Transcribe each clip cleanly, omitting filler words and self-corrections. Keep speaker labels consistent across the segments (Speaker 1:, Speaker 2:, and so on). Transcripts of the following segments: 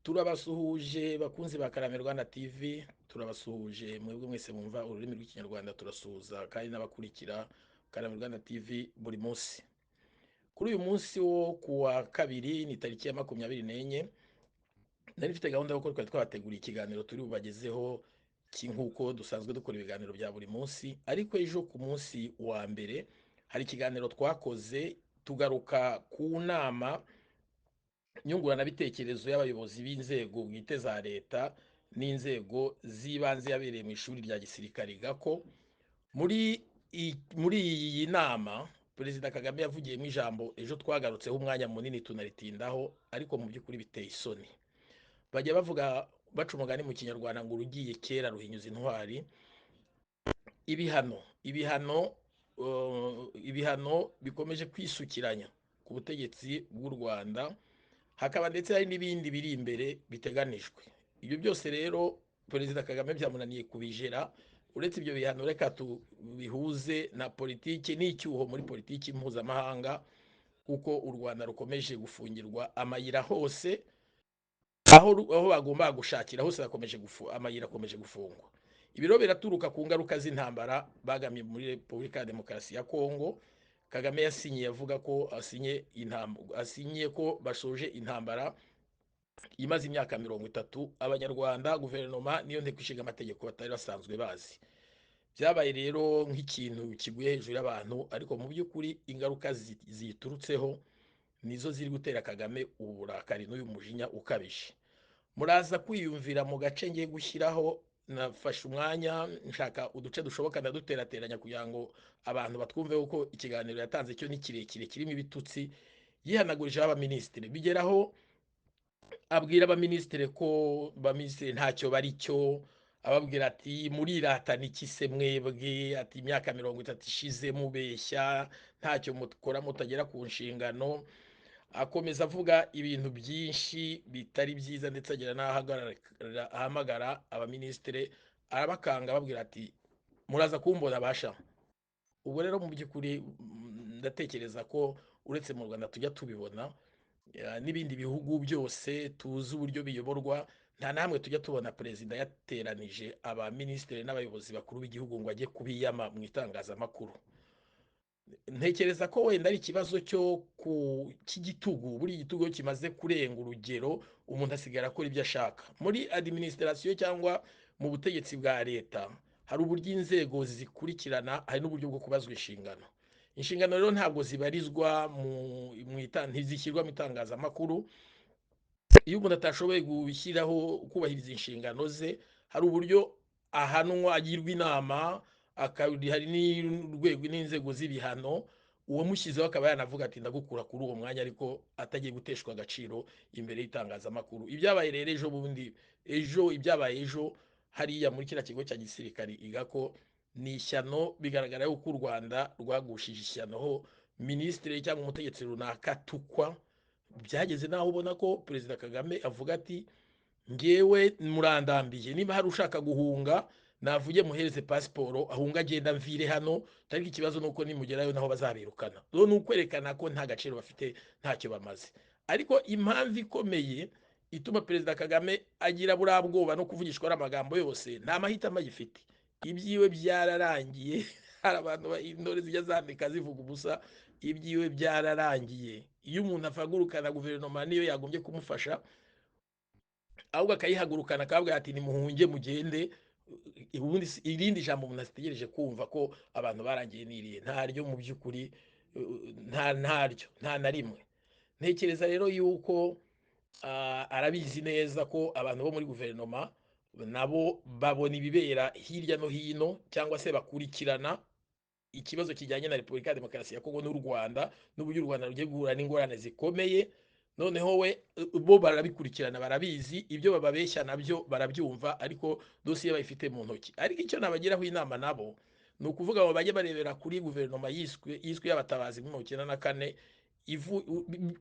Speaker 1: Turabasuhuje bakunzi ba Karame Rwanda TV, turabasuhuje mwebwe mwese mwumva ururimi rw'ikinyarwanda, turasuhuza kandi n'abakurikira Karame Rwanda TV buri munsi. Kuri uyu munsi wo kuwa kabiri ni tariki ya 24, nari mfite gahunda yo twari twabateguriye ikiganiro turi bubagezeho nk'uko dusanzwe dukora ibiganiro bya buri munsi, ariko ejo ku munsi wa mbere hari ikiganiro twakoze tugaruka ku nama nyunguranabitekerezo y'abayobozi b'inzego bwite za leta n'inzego z'ibanze yabereye mu ishuri rya gisirikare gako. Muri iyi nama Perezida Kagame yavugiyemo ijambo ejo twagarutseho umwanya munini tunaritindaho, ariko mu by'ukuri biteye isoni. Bajya bavuga baca umugani mu kinyarwanda ngo urugiye kera ruhinyuza intwari. Ibihano bikomeje kwisukiranya ku butegetsi bw'u Rwanda, hakaba ndetse hari n'ibindi biri imbere biteganijwe. Ibyo byose rero Perezida Kagame byamunaniye kubijera. Uretse ibyo bihano, reka tubihuze na politiki n'icyuho muri politiki mpuzamahanga, kuko u Rwanda rukomeje gufungirwa amayira hose, aho bagomba gushakira hose amayira akomeje gufungwa. Ibiro biraturuka ku ngaruka z'intambara bagamye muri Repubulika ya Demokarasi ya Kongo. Kagame yasinye avuga ko asinye ko bashoje intambara imaze imyaka 30. Abanyarwanda, guverinoma niyo nteko ishinga amategeko batari basanzwe bazi. Byabaye rero nk'ikintu kiguye hejuru y'abantu, ariko mu by'ukuri ingaruka ziturutseho nizo ziri gutera Kagame uburakari n'uyu mujinya ukabije. Muraza kwiyumvira mu gace ngiye gushyiraho. Nafashe umwanya nshaka uduce dushoboka ndaduterateranya kugira ngo abantu batwumve uko ikiganiro yatanze cyo ni kirekire, kirimo ibitutsi. Yihanagurijeho abaminisitiri, bigeraho abwira abaminisitiri ko baminisitiri ntacyo bari cyo, ababwira ati muriratana iki se mwebwe, ati imyaka 30 ishize mubeshya ntacyo mukora mutagera ku nshingano. Akomeza avuga ibintu byinshi bitari byiza, ndetse agera ahamagara abaminisitiri arabakanga ababwira ati muraza kumbona basha. Ubwo rero mu by'ukuri ndatekereza ko uretse mu Rwanda tujya tubibona, n'ibindi bihugu byose tuzi uburyo biyoborwa, nta namwe tujya tubona perezida yateranije abaminisitiri n'abayobozi bakuru b'igihugu ngo ajye kubiyama mu itangazamakuru. Ntekereza ko wenda ari ikibazo cy'igitugu. Buri igitugu kimaze kurenga urugero, umuntu asigara akora ibyo ashaka. Muri administration cyangwa mu butegetsi bwa leta hari uburyo inzego zikurikirana, hari n'uburyo bwo kubazwa inshingano. Inshingano rero ntabwo zibarizwa ntizishyirwa mu itangazamakuru. Iyo umuntu atashoboye gushyiraho kubahiriza inshingano ze, hari uburyo ahanwa, agirwa inama, hari n'urwego n'inzego z'ibihano. Uwamushyizeho akaba yanavuga ati ndagukura kuri uwo mwanya, ariko atagiye guteshwa agaciro imbere y'itangazamakuru. Ibyabaye rero ibyabaye ejo hariya muri kiriya kigo cya gisirikari igako ni ishyano. Bigaragara yuko u Rwanda rwagushije ishyano, ho minisitiri cyangwa umutegetsi runaka atukwa. Byageze naho ubona ko Perezida Kagame avuga ati ngewe murandambiye, niba hari ushaka guhunga navuge muhereze pasiporo ahunga agenda mvire hano, tariko ikibazo nuko nimugerayo naho bazabirukana. Rero ni ukwerekana ko nta gaciro bafite, ntacyo bamaze. Ariko impamvu ikomeye ituma Perezida Kagame agira buriya bwoba no kuvugishwa n'amagambo yose, nta mahitamo agifite. Ibyiwe byararangiye. Hari abantu intore zijya zandika zivuga ubusa, ibyiwe byararangiye. Iyo umuntu afagurukana guverinoma niyo yagombye kumufasha, ahubwo akayihagurukana akavuga ati nimuhunge mugende, ubundi irindi jambo umuntu ategereje kumva ko abantu barangiye niriye ntaryo. Mu by'ukuri nta na rimwe. Ntekereza rero yuko arabizi neza ko abantu bo muri guverinoma nabo babona ibibera hirya no hino, cyangwa se bakurikirana ikibazo kijyanye na Repubulika ya Demokarasi ya Kongo n'u Rwanda, n'uburyo u Rwanda rugiye guhura n'ingorane zikomeye. Noneho bo barabikurikirana, barabizi, ibyo bababeshya nabyo barabyumva, ariko dosiye bayifite mu ntoki. Ariko icyo nabagiraho inama nabo ni ukuvuga ngo bajye barebera kuri guverinoma yiswe y'abatabazi muri 1994,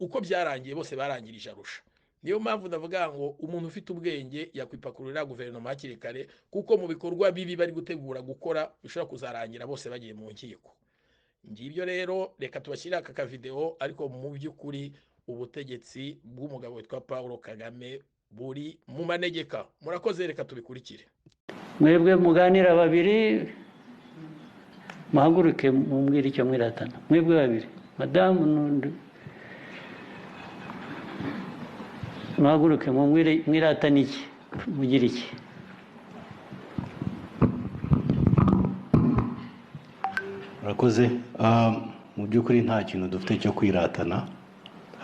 Speaker 1: uko byarangiye bose barangirije Arusha. Niyo mpamvu ndavuga ngo umuntu ufite ubwenge yakwipakurira guverinoma hakiri kare, kuko mu bikorwa bibi bari gutegura gukora bishobora kuzarangira bose bagiye mu nkiko. Ngibyo rero, reka tubashyire aka video, ariko mu by'ukuri ubutegetsi bw'umugabo witwa Paul Kagame buri mu manegeka. Murakoze, reka tubikurikire.
Speaker 2: Mwebwe muganira babiri, muhaguruke mumbwire icyo mwiratana. Mwebwe babiri, madamu n'undi, muhaguruke mumbwire mwiratana iki, mugira iki.
Speaker 3: Murakoze. Mu by'ukuri nta kintu dufite cyo kwiratana.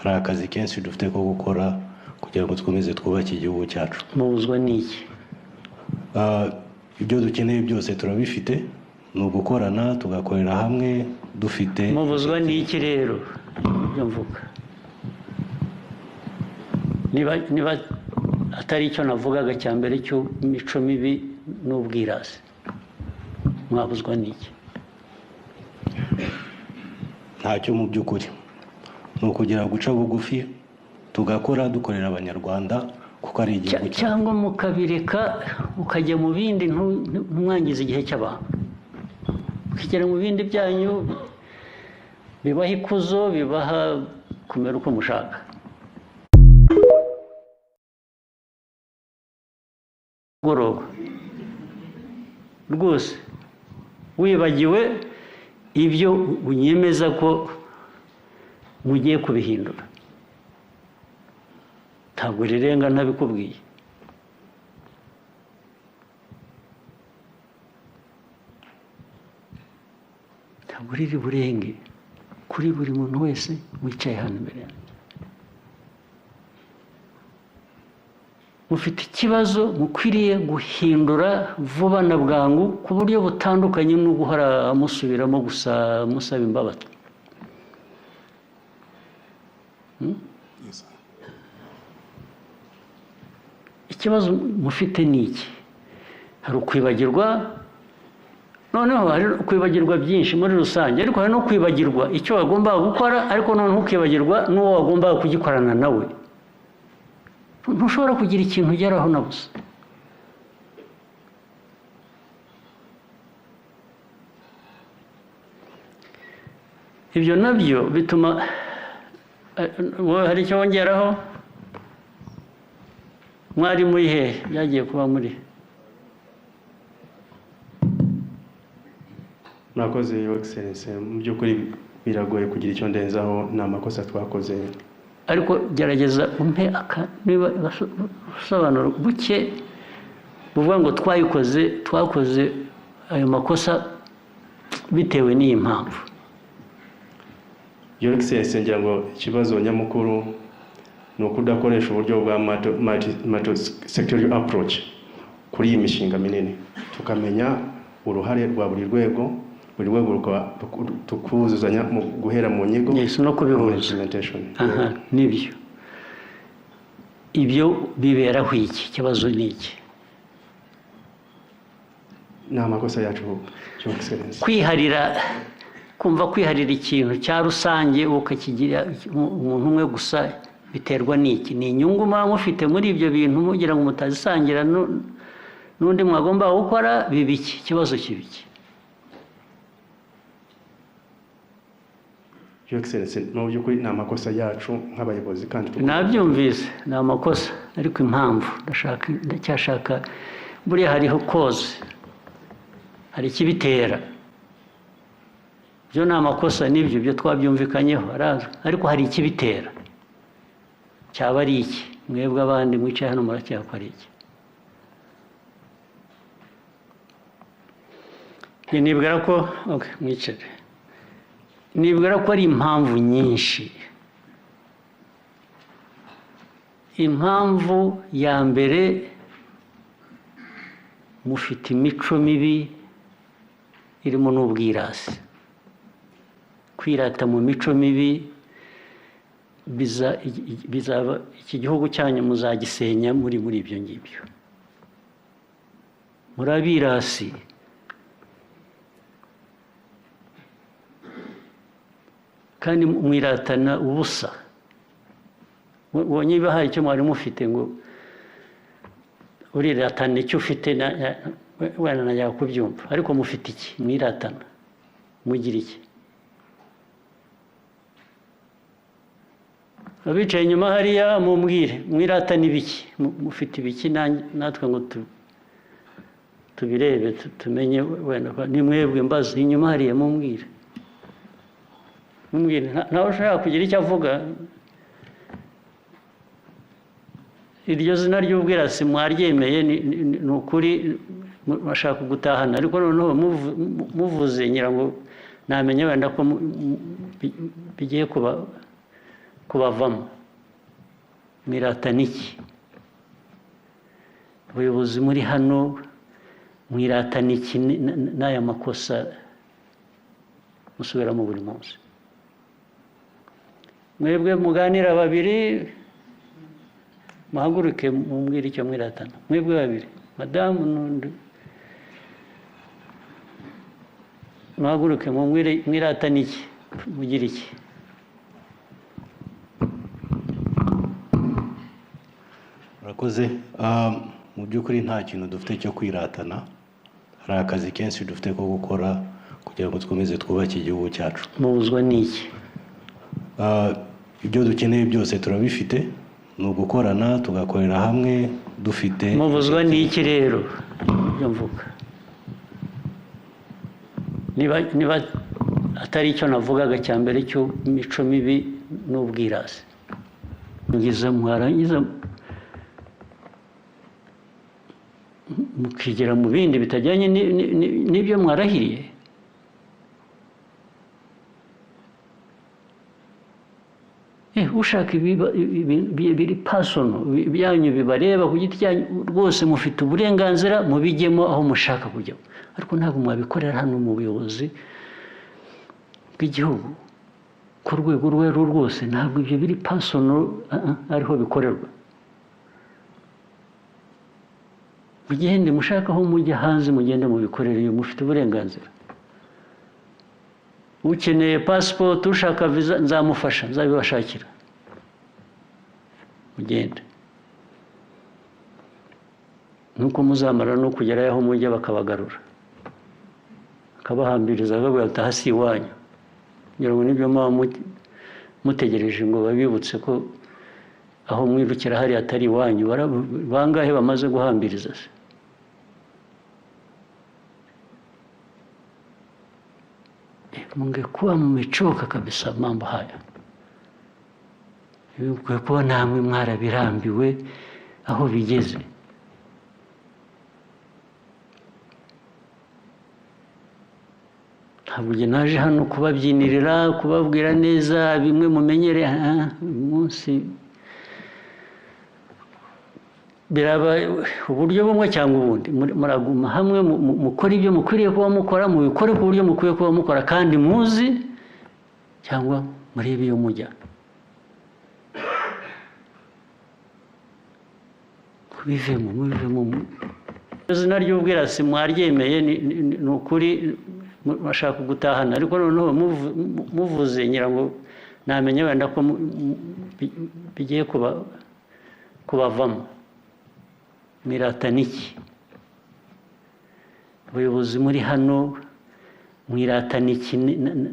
Speaker 3: Hari akazi kenshi dufite ko gukora kugira ngo twemeze twubake igihugu cyacu.
Speaker 2: Mubuzwa n'iki?
Speaker 3: Ibyo dukeneye byose turabifite, ni ugukorana tugakorera hamwe dufite.
Speaker 2: Mubuzwa n'iki rero? Ibyo mvuga niba atari icyo navugaga cya mbere cy'imico mibi n'ubwirasi, mwabuzwa n'iki?
Speaker 3: Ntacyo mu by'ukuri, ni ukugira guca bugufi tugakora dukorera abanyarwanda kuko ari igihugu cyacu.
Speaker 2: Cyangwa mukabireka mukajya mu bindi, ntumwangize igihe cy'abantu, mukigera mu bindi byanyu bibaha ikuzo, bibaha kumera uko mushaka. Goroba rwose wibagiwe ibyo unyemeza ko mugiye kubihindura. Ntabwo rirenga ntabikubwiye. Ntabwo riri burenge kuri buri muntu wese wicaye hano imbere yanjye. Mufite ikibazo mukwiriye guhindura vuba na bwangu ku buryo butandukanye no guhora amusubiramo gusa musaba imbabazi. Ikibazo mufite ni iki? Hari ukwibagirwa, noneho hari ukwibagirwa byinshi muri rusange, ariko hari no kwibagirwa icyo wagombaga gukora, ariko noneho ukibagirwa n'uwo wagombaga kugikorana nawe. Ntushobora kugira ikintu ugeraho na busa. Ibyo nabyo bituma hari icyo wongeraho. Mwari muri he byagiye kuba muri?
Speaker 4: Murakoze Your Excellency, mu by'ukuri biragoye kugira icyo ndenzaho, ni amakosa twakoze.
Speaker 2: Ariko gerageza umpe niba usobanura buke buvuga ngo twakoze ayo makosa bitewe n'iyi mpamvu.
Speaker 4: Your Excellency, ngira ngo ikibazo nyamukuru ni ukudakoresha uburyo bwa multi-sectorial approach kuri iyi mishinga minini, tukamenya uruhare rwa buri rwego tukuzuzanya mu guhera mu nyigo
Speaker 2: no kubihuza. Nibyo ibyo biberaho iki kibazo ni iki?
Speaker 4: Ni amakosa yacu Your Excellency.
Speaker 2: Kumva kwiharira ikintu cya rusange ukakigira umuntu umwe gusa biterwa n'iki? Ni inyungu muba mufite muri ibyo bintu mugira ngo mutazisangira n'undi mwagomba gukora bibiki? Ikibazo kibiki?
Speaker 4: Your Excellency, no by'ukuri ni amakosa yacu nk'abayobozi kandi
Speaker 2: nabyumvise ni amakosa, ariko impamvu ndacyashaka. Buriya hariho cause, hari ikibitera. Byo ni amakosa n'ibyo byo twabyumvikanyeho arazwi, ariko hari ikibitera. Cyaba ari iki? Mwebwe abandi mwicaye hano muracyakora iki? Nibwira ko mwicare. Nibwira ko ari impamvu nyinshi. Impamvu ya mbere, mufite imico mibi irimo n'ubwirasi. Kwirata mu mico mibi bizaba iki gihugu cyanyu muzagisenya muri ibyo ngibyo. Murabirasi. Kandi mwiratana ubusa. Niba hari icyo mwari mufite ngo uriratana icyo ufite, wenda najya kubyumva, ariko mufite iki? Mwiratana mugira iki? abicaye inyuma hariya mumbwire mwirata n'ibiki mufite ibiki natwe ngo tubirebe tumenye wenda ni mwebwe mbaza inyuma hariya mumbwire ntawe ushaka kugira icyo avuga iryo zina ry'ubwirasi mwaryemeye ni ukuri bashaka gutahana ariko noneho muvuze ngira ngo namenye wenda ko bigiye kubavamo mwirata n'iki ubuyobozi muri hano mwirata n'iki n'aya makosa musubiramo buri munsi mwebwe muganira babiri muhaguruke mumbwire icyo mwiratana mwebwe babiri madamu n'undi muhaguruke mwiratana iki mugira iki
Speaker 3: murakoze mu by'ukuri nta kintu dufite cyo kwiratana hari akazi kenshi dufite ko gukora kugira ngo dukomeze twubake igihugu cyacu
Speaker 2: mubuzwa n'iki
Speaker 3: ibyo dukeneye byose turabifite ni ugukorana tugakorera hamwe dufite
Speaker 2: mubuzwa n'iki rero ibyo mvuga niba atari icyo navugaga cya mbere cy'imico mibi n'ubwirasi mwarangiza mukigera mu bindi bitajyanye n'ibyo mwarahiriye ushaka biri pasono byanyu bibareba ku giti cyanyu rwose mufite uburenganzira mubijyemo aho mushaka kujya ariko ntabwo mwabikorera hano mu buyobozi bw'igihugu ku rwego urwo ari rwo rwose ntabwo ibyo biri pasono ariho bikorerwa mugende mushaka aho mujya hanze mugende mubikorere iyo mufite uburenganzira ukeneye pasipoti ushaka viza nzamufasha nzabibashakira mugende nuko muzamara no kugerayo aho mujya bakabagarura bakabahambiriza bakabwira ati aha si iwanyu kugira ngo nibyo muba mutegereje ngo babibutse ko aho mwirukira hariya atari iwanyu bangahe bamaze guhambiriza se mungekuwa mmechoka kabisa mambo haya kuwa namwe mwarabirambiwe aho bigeze ntabwo naje hano kubabyinirira kubabwira neza bimwe mumenyere umunsi biraba uburyo bumwe cyangwa ubundi muraguma hamwe mukora ibyo mukwiriye kuba mukora mubikore ku buryo mukwiye kuba mukora kandi muzi cyangwa murebe iyo mujya mubivemo izina ry'ubwirasi mwaryemeye ni ukuri bashaka gutahana ariko noneho muvuze ngira ngo namenye wenda ko bigiye kubavamo mwirata n'iki ubuyobozi muri hano mwirata n'iki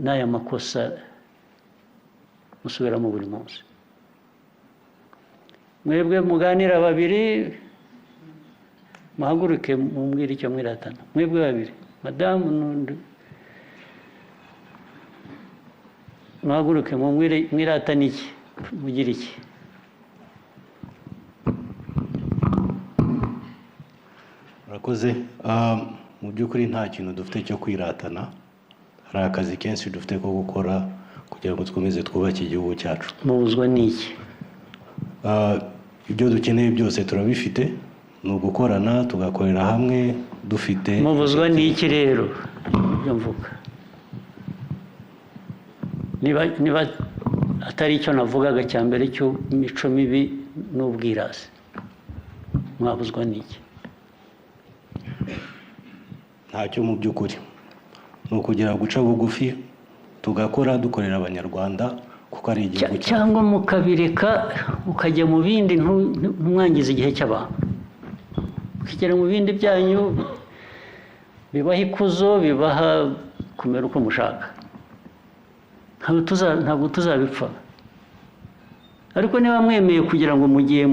Speaker 2: n'aya makosa musubiramo buri munsi mwebwe muganira babiri muhaguruke mumbwire icyo mwiratana mwebwe babiri madamu n'undi muhaguruke mwirata n'iki mugira iki
Speaker 3: murakoze mu by'ukuri nta kintu dufite cyo kwiratana hari akazi kenshi dufite ko gukora kugira ngo dukomeze twubake igihugu cyacu
Speaker 2: mubuzwa n'iki
Speaker 3: ibyo dukeneye byose turabifite ni ugukorana tugakorera hamwe dufite
Speaker 2: mubuzwa n'iki rero ibyo mvuga niba atari icyo navugaga cya mbere cy'imico mibi n'ubwirasi mwabuzwa n'iki
Speaker 3: ntacyo mu by'ukuri ni ukugira guca bugufi tugakora dukorera abanyarwanda kuko ari igihugu
Speaker 2: cyangwa mukabireka ukajya mu bindi ntumwangize igihe cy'abantu ukigera mu bindi byanyu bibaha ikuzo bibaha kumera uko mushaka ntabwo tuzabipfa ariko niba mwemeye kugira ngo mugiye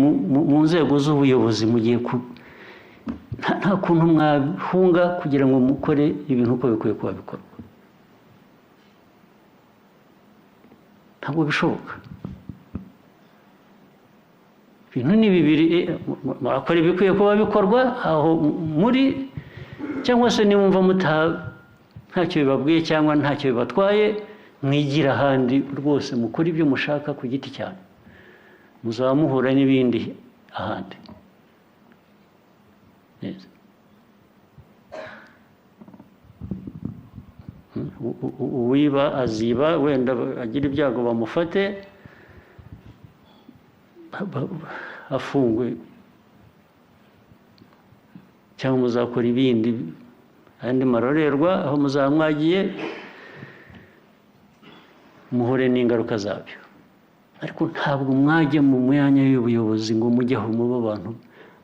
Speaker 2: mu nzego z'ubuyobozi mugiye nta kuntu mwahunga kugira ngo mukore ibintu uko bikwiye kuba bikorwa. ntabwo bishoboka. ibintu ni bibiri, murakora ibikwiye kuba bikorwa aho muri, cyangwa se nimwumva ntacyo bibabwiye cyangwa ntacyo bibatwaye, mwigira ahandi rwose mukora ibyo mushaka ku giti cyane, muzaba muhura n'ibindi ahandi. uwiba aziba, wenda agira ibyago bamufate afungwe, cyangwa muzakora ibindi andi marorerwa aho muzaba mwagiye muhure n'ingaruka zabyo. ariko ntabwo mwajya mu myanya y'ubuyobozi ngo mujyeho muba abantu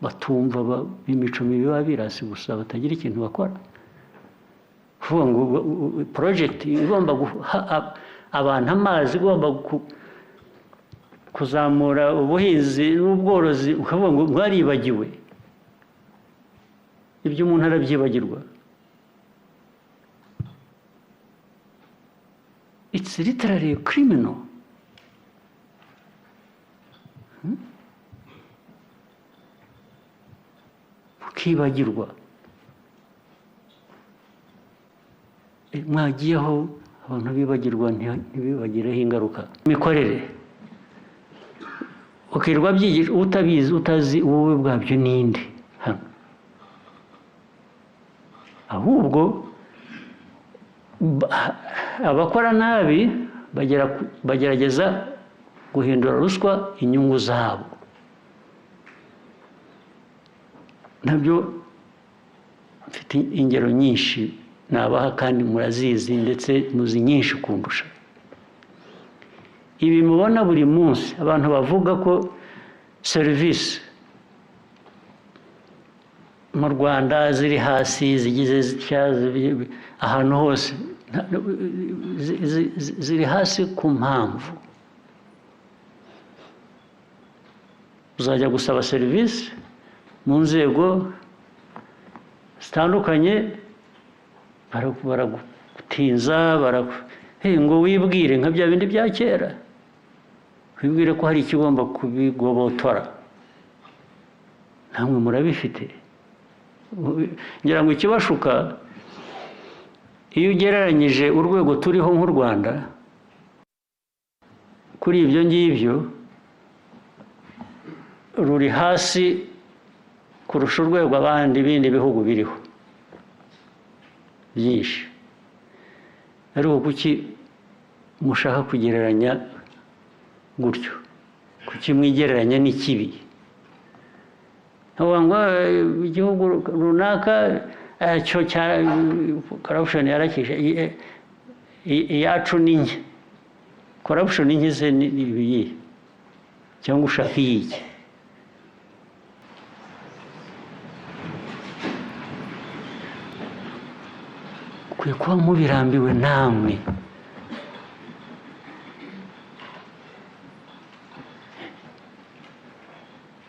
Speaker 2: batumva b'imico mibi babirasi gusa batagira ikintu bakora. kuvuga ngo porojegiti igomba guha abantu amazi, igomba kuzamura ubuhinzi n'ubworozi, ukavuga ngo mwaribagiwe. ibyo umuntu arabyibagirwa. It's literally criminal. Ukibagirwa. Mwagiyeho abantu bibagirwa ntibibagireho ingaruka. Imikorere. Ukirwa byigisha utabizi, utazi wowe bwabyo ninde hano. Ahubwo abakora nabi bagerageza guhindura ruswa inyungu zabo. Nabyo mfite ingero nyinshi nabaha kandi murazizi, ndetse muzi nyinshi kundusha. Ibi mubona buri munsi abantu bavuga ko serivisi mu Rwanda ziri hasi, zigize ahantu hose ziri hasi ku mpamvu. Uzajya gusaba serivisi mu nzego zitandukanye, baragutinza, ngo wibwire nka bya bindi bya kera, wibwire ko hari ikigomba kubigobotora. namwe murabifite. ngira ngo ikibashuka, iyo ugereranyije urwego turiho nk'u Rwanda kuri ibyo ngibyo, ruri hasi kurusha urwego abandi bindi bihugu biriho byinshi. ariko kuki mushaka kugereranya gutyo? kuki mwigereranya n'ikibi? ngo igihugu runaka cyo cya corruption yarakisha, iyacu ni nke. corruption nke se ni ibiyi cyangwa ushaka iyiki? ukwiye kuba mubirambiwe namwe.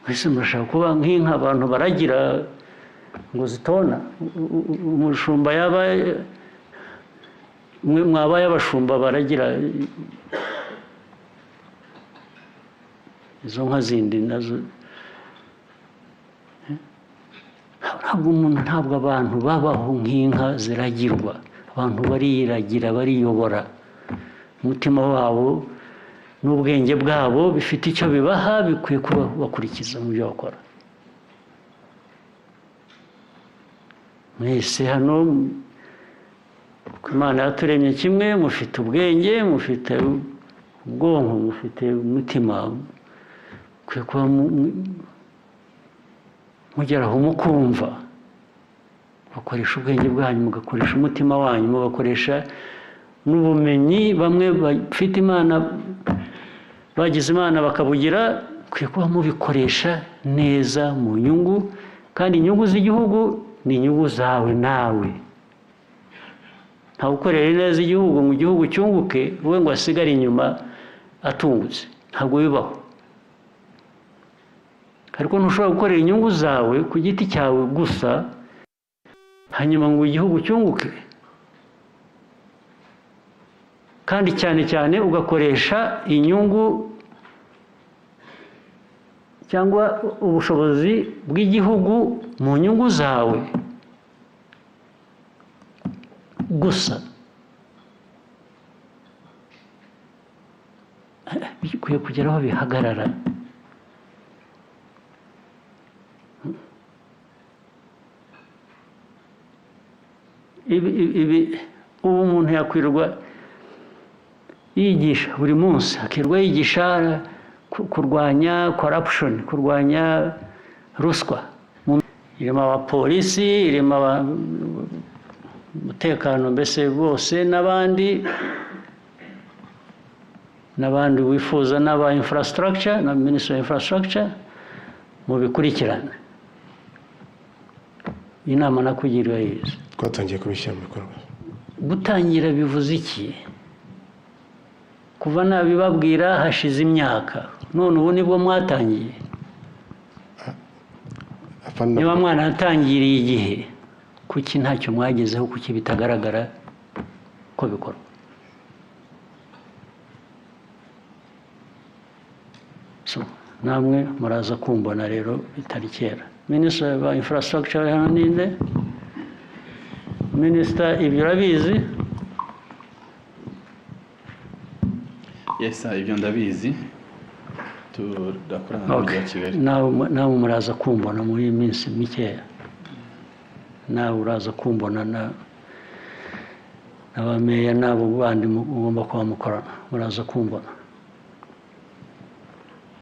Speaker 2: Mbese murashaka kuba nk'inka abantu baragira ngo zitona? umushumba yaba mwabaye abashumba baragira izo nka zindi nazo. ntabwo abantu babaho nk'inka ziragirwa. abantu bariragira, bariyobora. umutima wabo n'ubwenge bwabo bifite icyo bibaha, bikwiye kuba bakurikiza mu byo bakora. mwese hano Imana yaturemye kimwe, mufite ubwenge, mufite ubwonko, mufite umutima. mukwiye kuba mugeraho mukumva, mugakoresha ubwenge bwanyu, mugakoresha umutima wanyu, mugakoresha n'ubumenyi bamwe bafite Imana, bagize Imana bakabugira. mukwiye kuba mubikoresha neza mu nyungu, kandi inyungu z'igihugu ni inyungu zawe nawe. nta gukorera neza igihugu mu gihugu cyunguke wowe ngo asigare inyuma atungutse. ntabwo bibaho. ariko ntushobora gukorera inyungu zawe ku giti cyawe gusa hanyuma ngo igihugu cyunguke, kandi cyane cyane ugakoresha inyungu cyangwa ubushobozi bw'igihugu mu nyungu zawe gusa. Bikwiye kugera aho bihagarara. Ubu umuntu yakwirwa yigisha buri munsi, akirwa yigisha kurwanya corruption, kurwanya ruswa, irimo abapolisi, irimo umutekano mbese bose n'abandi wifuza n'aba infrastructure na Ministry of Infrastructure mu bikurikirana. Inama nakugiriwe yize
Speaker 5: twatangiye kubishyira mu bikorwa.
Speaker 2: Gutangira bivuze iki? Kuva nabibabwira hashize imyaka, none ubu nibwo mwatangiye? Niba mwana yatangiriye igihe, kuki ntacyo mwagezeho, kuki bitagaragara ko bikorwa? So namwe muraza kumbona rero bitari kera. Minister of Infrastructure hano ninde? Minister, ibyo urabizi?
Speaker 6: Yes, ibyo ndabizi. Tudakorana n'umujyi wa Kigali.
Speaker 2: Nawe muraza kumbona muri minsi mikeya. Nawe uraza kumbona n'abameya n'abo bandi mugomba kuba mukorana, muraza kumbona.